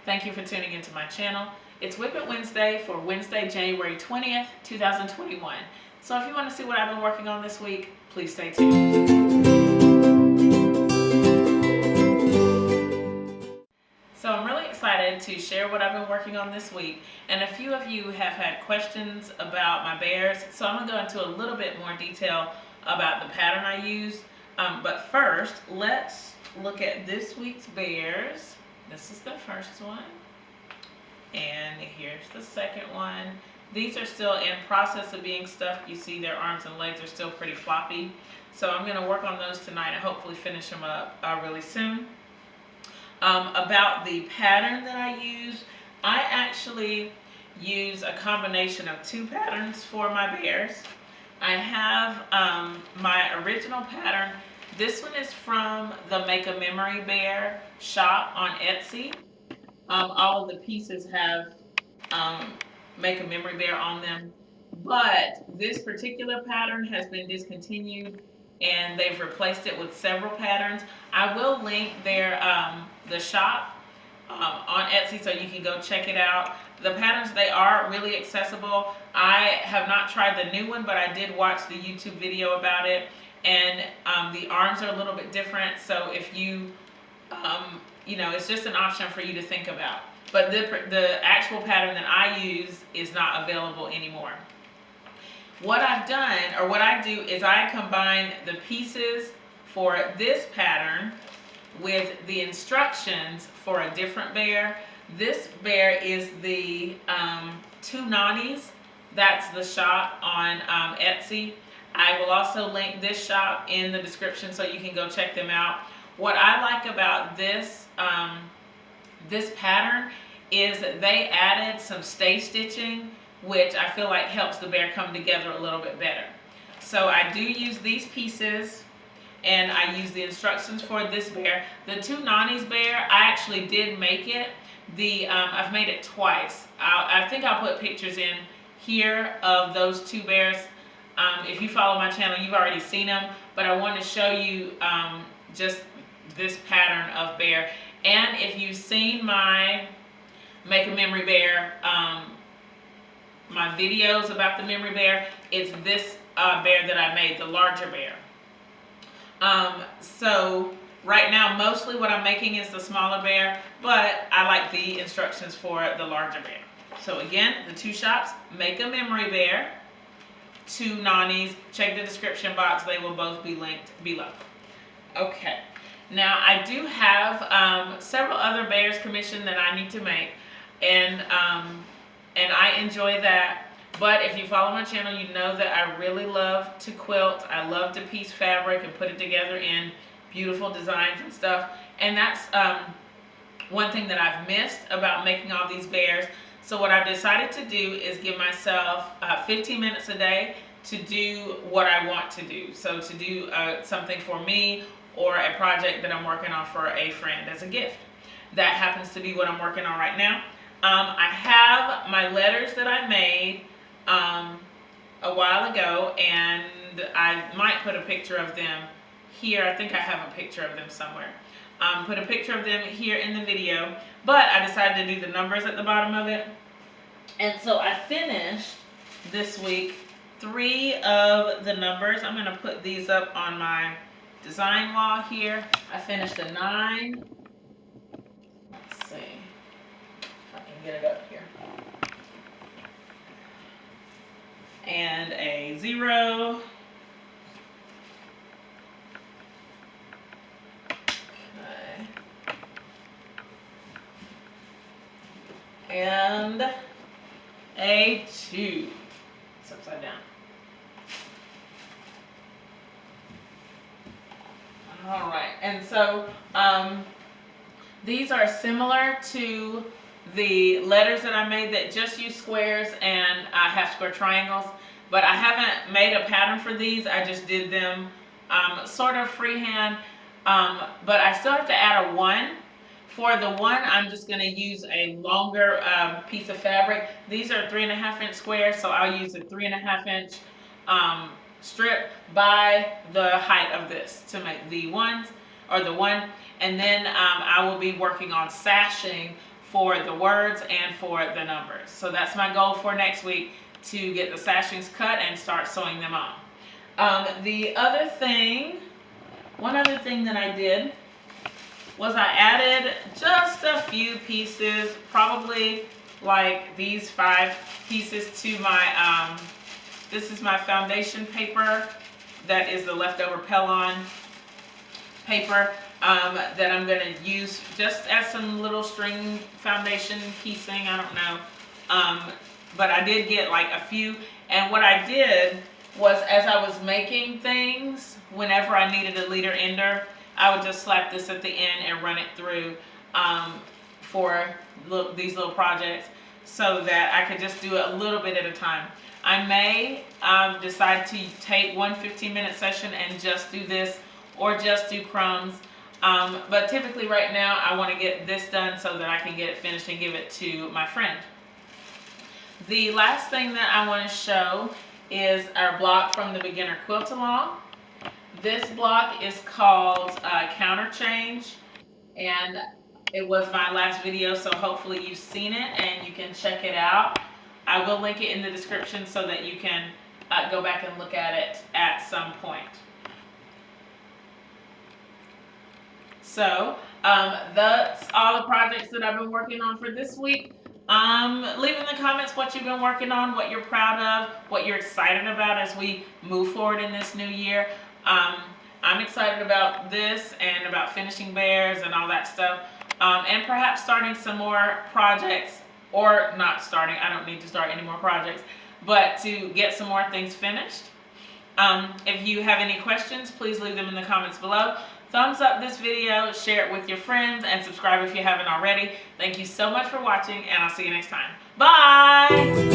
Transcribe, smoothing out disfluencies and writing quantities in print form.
Thank you for tuning into my channel. It's Whip It Wednesday for Wednesday, January 20th, 2021. So if you want to see what I've been working on this week, please stay tuned. So I'm really excited to share what I've been working on this week, and a few of you have had questions about my bears, so I'm going to go into a little bit more detail about the pattern I use. But first, let's look at this week's bears. This is the first one, and here's the second one. These are still in process of being stuffed. You see their arms and legs are still pretty floppy, so I'm going to work on those tonight and hopefully finish them up really soon. About the pattern that I use, I actually use a combination of two patterns for my bears. I have my original pattern. This one is from the MakeaMemoryBear shop on Etsy. All of the pieces have MakeaMemoryBear on them, but this particular pattern has been discontinued and they've replaced it with several patterns. I will link their the shop on Etsy so you can go check it out. The patterns, they are really accessible. I have not tried the new one, but I did watch the YouTube video about it, and the arms are a little bit different, so if you you know, it's just an option for you to think about. But the actual pattern that I use is not available anymore. What I've done, or what I do, is I combine the pieces for this pattern with the instructions for a different bear. This bear is the two Nonnies. That's the shop on Etsy. I will also link this shop in the description so you can go check them out. What I like about this this pattern is that they added some stay stitching, which I feel like helps the bear come together a little bit better. So I do use these pieces, and I use the instructions for this bear. The two Nonnies bear, I actually did make it. I've made it twice. I think I'll put pictures in here of those two bears. If you follow my channel, you've already seen them, but I want to show you just this pattern of bear. And if you've seen my MakeaMemoryBear my videos about the memory bear, it's this bear that I made, the larger bear. So right now mostly what I'm making is the smaller bear, but I like the instructions for the larger bear. So again, the two shops, MakeaMemoryBear, two Nonnies. Check the description box, they will both be linked below. Okay, now I do have several other bears commissioned that I need to make, and I enjoy that. But if you follow my channel, you know that I really love to quilt. I love to piece fabric and put it together in beautiful designs and stuff. And that's one thing that I've missed about making all these bears. So what I've decided to do is give myself 15 minutes a day to do what I want to do. So to do something for me, or a project that I'm working on for a friend as a gift. That happens to be what I'm working on right now. I have my letters that I made a while ago, and I might put a picture of them here. I think I have a picture of them somewhere. Put a picture of them here in the video, but I decided to do the numbers at the bottom of it. And so I finished this week 3 of the numbers. I'm going to put these up on my design wall here. I finished a 9. Let's see if I can get it up here. And a 0. Okay. And a 2. It's upside down. All right, and so these are similar to the letters that I made that just use squares and half square triangles, but I haven't made a pattern for these. I just did them sort of freehand, but I still have to add a 1. For the 1, I'm just going to use a longer piece of fabric. These are 3.5-inch squares, so I'll use a 3.5-inch strip by the height of this to make the 1, and then I will be working on sashing for the words and for the numbers. So that's my goal for next week, to get the sashings cut and start sewing them on. One other thing that I did was I added just a few pieces, probably like these 5 pieces to my, this is my foundation paper. That is the leftover Pellon paper that I'm going to use just as some little string foundation piecing. I don't know. But I did get like a few. And what I did was, as I was making things, whenever I needed a leader ender, I would just slap this at the end and run it through for these little projects, so that I could just do it a little bit at a time. I may decide to take one 15-minute session and just do this, or just do crumbs. But typically right now I want to get this done so that I can get it finished and give it to my friend. The last thing that I want to show is our block from the Beginner Quilt Along. This block is called Counter Change, and it was my last video, so hopefully you've seen it and you can check it out. I will link it in the description so that you can go back and look at it at some point. So that's all the projects that I've been working on for this week. Leave in the comments what you've been working on, what you're proud of, what you're excited about as we move forward in this new year. I'm excited about this and about finishing bears and all that stuff, and perhaps starting some more projects, or not starting. I don't need to start any more projects, but to get some more things finished. If you have any questions, please leave them in the comments below. Thumbs up this video, share it with your friends, and subscribe if you haven't already. Thank you so much for watching, and I'll see you next time. Bye!